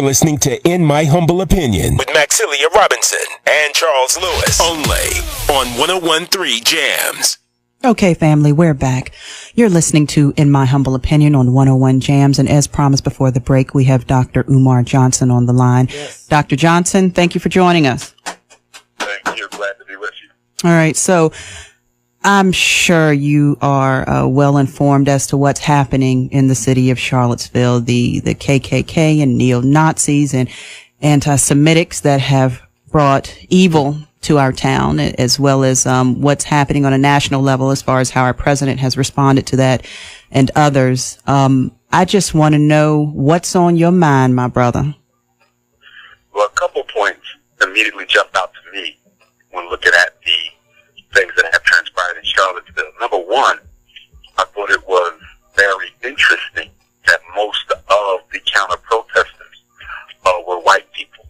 listening to In My Humble Opinion with Maxilia Robinson and Charles Lewis. Only on 101.3 Jams. Okay, family, we're back. You're listening to In My Humble Opinion on 101 Jams. And as promised before the break, we have Dr. Umar Johnson on the line. Yes. Dr. Johnson, thank you for joining us. Thank you. Glad to be with you. All right. So I'm sure you are well informed as to what's happening in the city of Charlottesville, the KKK and neo-Nazis and anti-Semitics that have brought evil to our town, as well as what's happening on a national level as far as how our president has responded to that and others. I just want to know what's on your mind, my brother. Well, a couple points immediately jumped out to me when looking at the things that have transpired in Charlottesville. Number one, I thought it was very interesting that most of the counter-protesters were white people.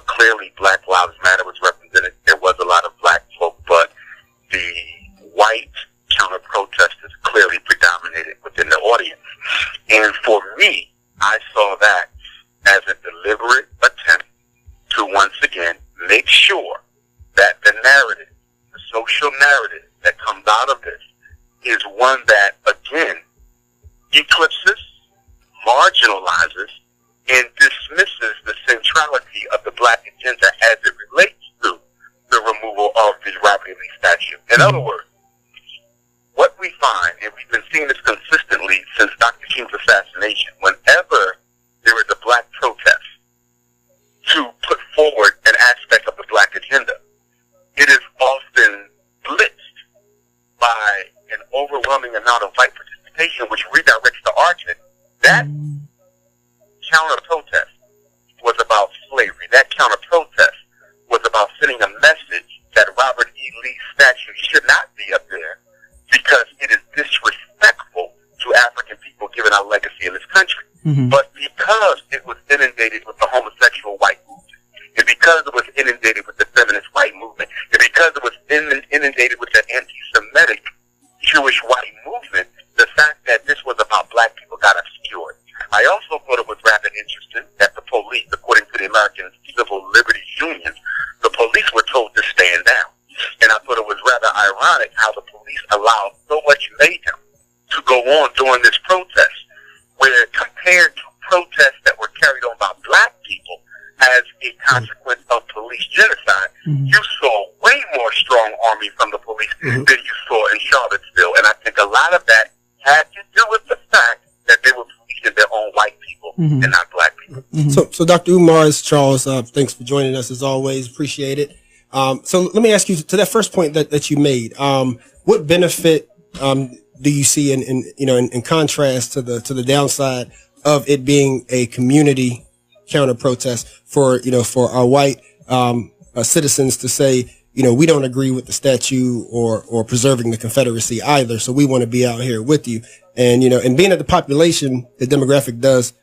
Clearly, Black Lives Matter was represented. There was a lot of black folk, but the white counter-protesters clearly predominated within the audience. And for me, I saw that as a deliberate attempt to once again make sure that the narrative, the social narrative that comes out of this is one that, again, eclipses, marginalizes, and dismisses the centrality of the black agenda as it relates to the removal of the Robert E. Lee statue. In other words, what we find, and we've been seeing this consistently since Dr. King's assassination, whenever there is a black protest to put forward an aspect of the black agenda, it is often blitzed by an overwhelming amount of white participation, which redirects the argument. That counter-protest was about slavery. That counter-protest was about sending a message that Robert E. Lee's statue should not be up there because it is disrespectful to African people given our legacy in this country. Mm-hmm. But because it was inundated with the homosexual white movement, and because it was inundated with the feminist white movement, and because it was inundated with the anti-Semitic Jewish white movement, the fact that this was about black people got obscured. I also thought it was rather interesting that the police, according to the American Civil Liberties Union, the police were told to stand down. And I thought it was rather ironic how the police allowed so much mayhem to go on during this protest, where compared to protests that were carried on by black people as a consequence of police genocide, you saw way more strong army from the police than you saw in Charlottesville. And I think a lot of that had to do with the fact that they were policing their own white people and not black people. So Dr. Umar, Charles, thanks for joining us as always. Appreciate it. So let me ask you to that first point that you made. What benefit do you see in contrast to the downside of it being a community counter protest for our white citizens to say, we don't agree with the statue or preserving the Confederacy either, so we want to be out here with you. And and being that the population, the demographic does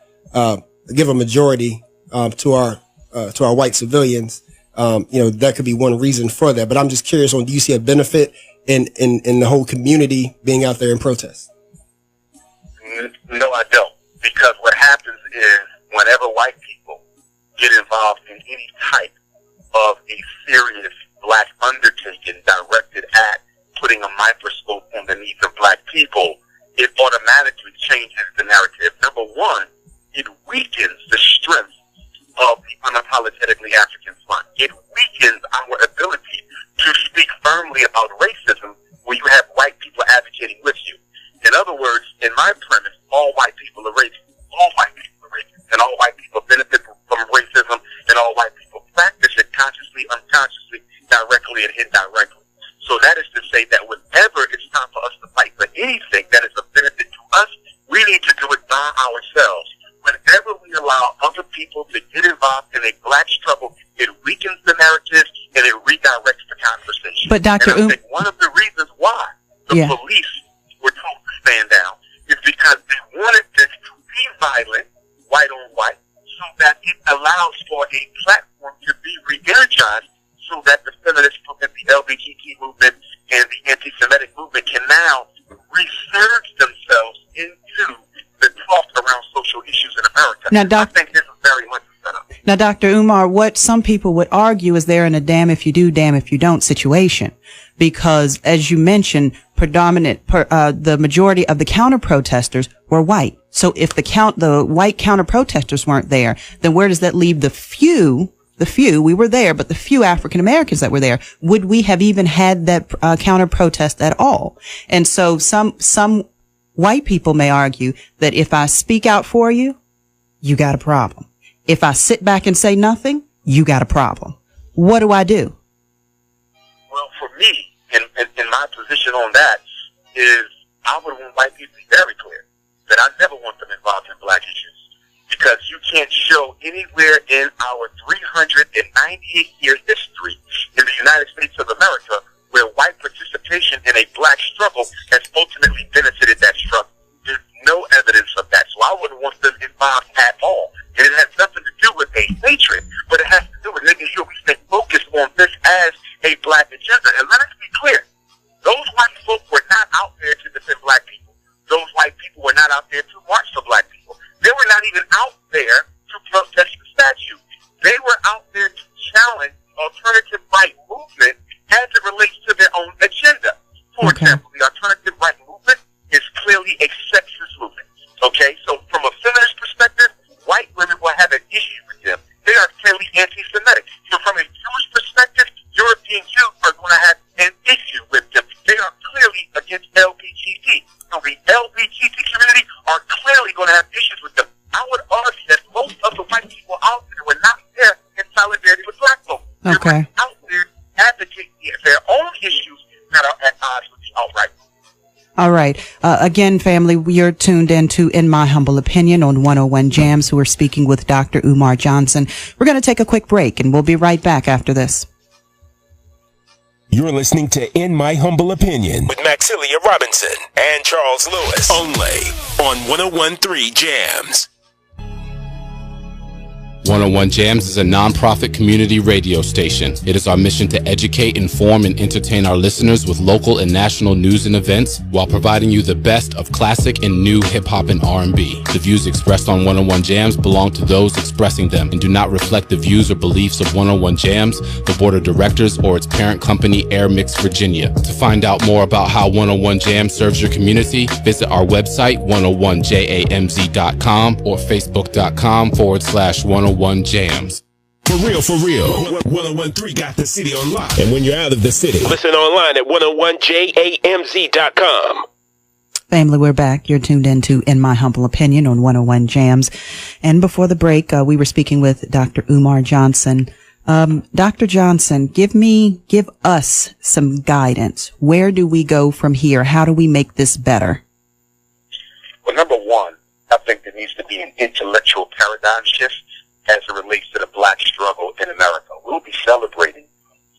give a majority to our white civilians, that could be one reason for that. But I'm just curious do you see a benefit in the whole community being out there in protest? No, I don't. Because what happens is whenever white people get involved in any type of a serious black undertaking directed at putting a microscope on the needs of black people, it automatically changes the narrative. Number one, it weakens the strength of the unapologetically African front. It weakens our ability to speak firmly about racism when you have white people advocating with you. In other words, in my premise, all white people are racist. All white people are racist. And all white people benefit from racism, and all white people practice it consciously, unconsciously, directly, and indirectly. So that is to say that whenever it's time for us to fight for anything that is of benefit to us, we need to do it by ourselves. Whenever we allow other people to get involved in a black struggle, it weakens the narrative and it redirects the conversation. But Dr. And I think one of the reasons why the police were told to stand down is because they wanted this to be violent, white on white, so that it allows for a platform to be re-energized so that the feminist movement, the LGBT movement, and the anti-Semitic movement can now resurge themselves into the talk around social issues in America. Now, I think this is very much a setup. Now, Dr. Umar, what some people would argue is they're in a damn if you do, damn if you don't situation. Because, as you mentioned, the majority of the counter-protesters were white. So if the white counter-protesters weren't there, then where does that leave the few, we were there, but the few African Americans that were there, would we have even had that counter-protest at all? And so some white people may argue that if I speak out for you, you got a problem. If I sit back and say nothing, you got a problem. What do I do? Well, for me, in my position on that is I would want white people to be very clear that I never want them involved in black issues, because you can't show anywhere in our 398-year history in the United States of America where white participation in a black struggle has ultimately benefited that struggle. There's no evidence of that, so I wouldn't want them involved at all. And it has nothing to do with a hatred, but it has to do with making sure we stay focused on this as a black agenda. And let us be clear, those white folk were not out there to defend black people. Those white people were not out there to march for black people. They were not even out there to protest the statue. They were out there to challenge alternative right movement as it relates to their own agenda. For example, the alternative right movement is clearly a sexist movement. Okay, so from a feminist perspective, white women will have an issue with them. They are clearly anti-Semitic. So from a Jewish perspective, European Jews are going to have an issue with them. They are clearly against LGBT. So the LGBT community are clearly going to have issues with them. I would argue that most of the white people out there were not there in solidarity with black folks. Okay. They were out there advocating their own issues that are at odds with the alt-right. All right. Again, family, you're tuned into In My Humble Opinion on 101 Jams, who are speaking with Dr. Umar Johnson. We're going to take a quick break, and we'll be right back after this. You're listening to In My Humble Opinion with Maxilia Robinson and Charles Lewis, only on 101.3 Jams. 101 Jams is a non-profit community radio station. It is our mission to educate, inform, and entertain our listeners with local and national news and events while providing you the best of classic and new hip-hop and R&B. The views expressed on 101 Jams belong to those expressing them and do not reflect the views or beliefs of 101 Jams, the board of directors, or its parent company, Air Mix Virginia. To find out more about how 101 Jams serves your community, visit our website, 101jamz.com, or facebook.com/101 Jams. For real, 101.3 got the city on lock. And when you're out of the city, listen online at 101jamz.com. Family, we're back. You're tuned into In My Humble Opinion on 101 Jams. And before the break, we were speaking with Dr. Umar Johnson. Dr. Johnson, give us some guidance. Where do we go from here? How do we make this better? Well, number one, I think there needs to be an intellectual paradigm shift as it relates to the black struggle in America. We'll be celebrating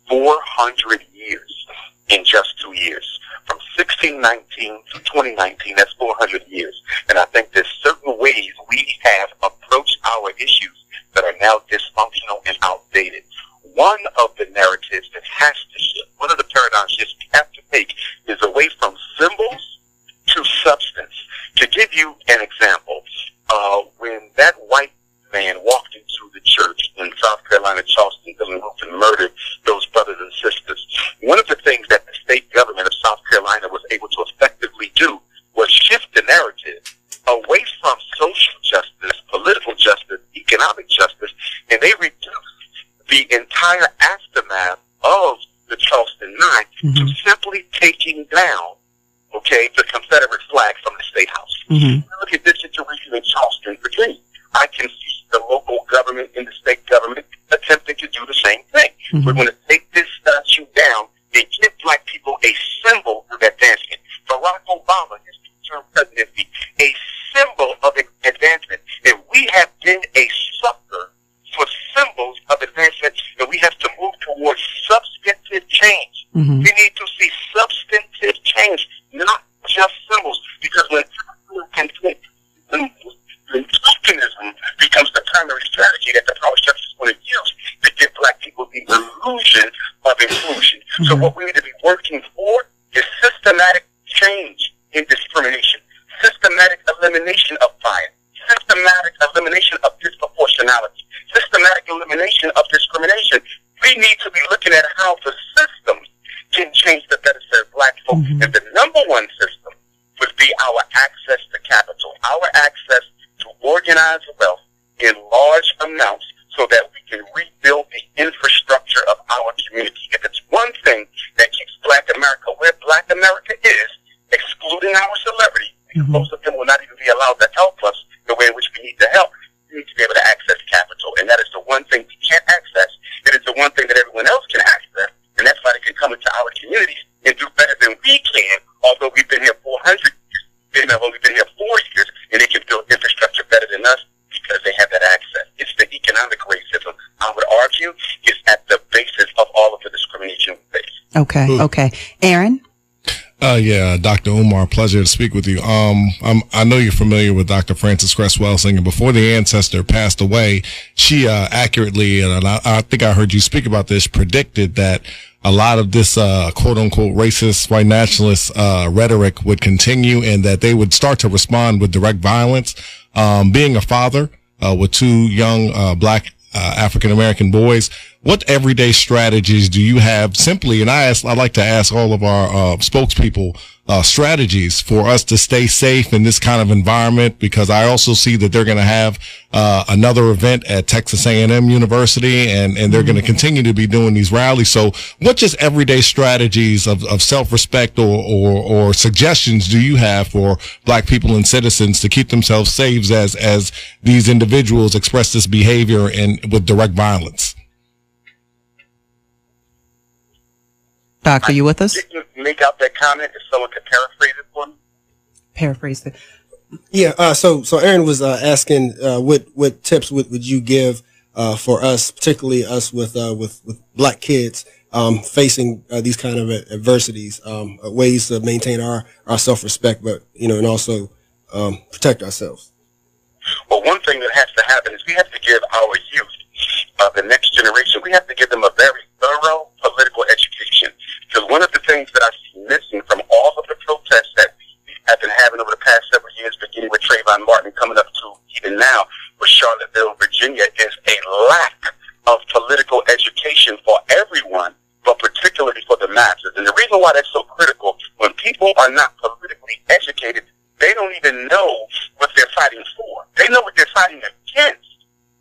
400 years in just 2 years. From 1619 to 2019, that's 400 years. And I think there's certain ways we have approached our issues that are now dysfunctional and outdated. One of the narratives that has to shift, one of the paradigm shifts we have to take, is away from symbols to substance. To give you an example, when that white man walked into the church in South Carolina, Charlottesville, and murdered those brothers and sisters, one of the things that the state government of South Carolina was able to effectively do was shift the narrative away from social justice, political justice, economic justice, and they reduced the entire aftermath of the Charleston Nine to simply taking down, the Confederate flag from the State House. Look at this situation in Charleston, Virginia. I can see the local government and the state government attempting to do the same thing. We're going to take this statue down and give black people a symbol of advancement. Barack Obama, his term presidency, a symbol of advancement. And we have been a sucker for symbols of advancement, and we have to move towards substantive change. We need to see substantive change, not just symbols, because when people can take symbols, then tokenism becomes the primary strategy that the power structure is going to use to give black people the illusion of inclusion. So what we need to be working for is systematic change in discrimination, systematic elimination of bias, systematic elimination of disproportionality, systematic at how the system can change the better serve black folk. And the number one system would be our access to capital, our access to organized wealth in large amounts so that we can rebuild the infrastructure of our community. If it's one thing that keeps black America where black America is, excluding our celebrity, because most of them will not even be allowed to help us the way in which we need to help, we need to be able to access capital. And that is the one thing we can't access. It is the one thing that everyone else can access. And that's why they can come into our communities and do better than we can, although we've been here 400 years. They have only been here 4 years, and they can build infrastructure better than us because they have that access. It's the economic racism, I would argue, is at the basis of all of the discrimination we face. Okay, okay. Aaron? Yeah, Dr. Umar, pleasure to speak with you. I know you're familiar with Dr. Frances Cress Welsing, and before the ancestor passed away, she accurately, and I think I heard you speak about this, predicted that a lot of this quote unquote racist white nationalist rhetoric would continue, and that they would start to respond with direct violence. Being a father with 2 young black African American boys, what everyday strategies do you have simply, and I'd like to ask all of our spokespeople strategies for us to stay safe in this kind of environment, because I also see that they're going to have another event at Texas A&M University, and they're going to continue to be doing these rallies. So what just everyday strategies of self-respect or suggestions do you have for black people and citizens to keep themselves safe as these individuals express this behavior and with direct violence? Doc, are you with us? Didn't make out that comment if someone could paraphrase it for me. Paraphrase it. Yeah. So Aaron was asking, what tips would you give for us, particularly us with black kids facing these kind of adversities, ways to maintain our self-respect, but and also protect ourselves. Well, one thing that has to happen is we have to give our youth, the next generation, we have to give them a very thorough political education. Because one of the things that I see missing from all of the protests that we have been having over the past several years, beginning with Trayvon Martin, coming up to even now with Charlottesville, Virginia, is a lack of political education for everyone, but particularly for the masses. And the reason why that's so critical, when people are not politically educated, they don't even know what they're fighting for. They know what they're fighting against.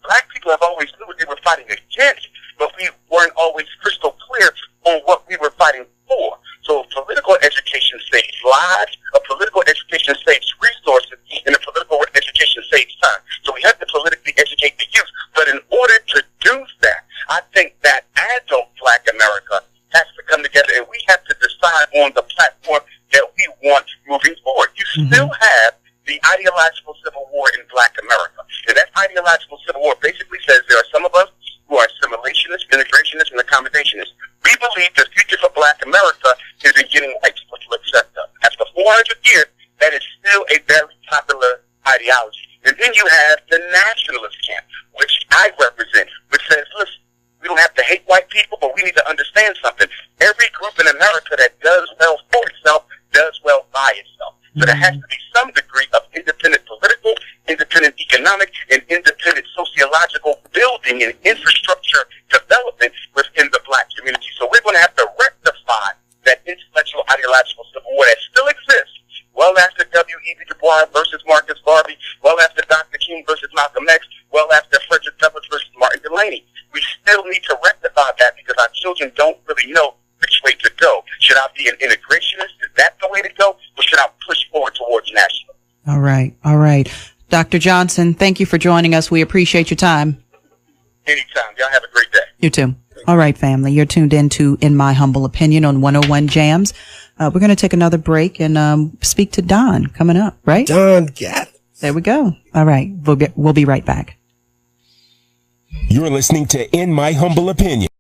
Black people have always knew what they were fighting against, but we weren't always crystal clear on what we were fighting for. So political education saves lives, a political education saves resources, and a political education saves time. So we have to politically educate the youth. But in order to do that, I think that adult black America has to come together, and we have to decide on the platform that we want moving forward. You still have the ideological civil war in black America. And that ideological civil war basically says there are some of us who are assimilationists, integrationists, and accommodationists. We believe the future for black America is in getting white people to accept us. After 400 years, that is still a very popular ideology. And then you have the nationalist camp, which I represent, which says, listen, we don't have to hate white people, but we need to understand something. Every group in America that does well for itself does well by itself. So there has to be some degree of independent political, independent economic, and independent sociological building and infrastructure development within the black community. So we're going to have to rectify that intellectual ideological civil war that still exists well after W.E.B. Du Bois versus Marcus Garvey, well after Dr. King versus Malcolm X, well after Frederick Douglass versus Martin Delany. We still need to rectify that because our children don't really know which way to go. Should I be an integrationist? Is that the way to go? Or should I push forward towards national? All right. All right. Dr. Johnson, thank you for joining us. We appreciate your time. Anytime. Y'all have a great day. You too. All right, family. You're tuned into In My Humble Opinion on 101 Jams. We're going to take another break and speak to Don coming up, right? Don Gath. There we go. All right. We'll be right back. You're listening to In My Humble Opinion.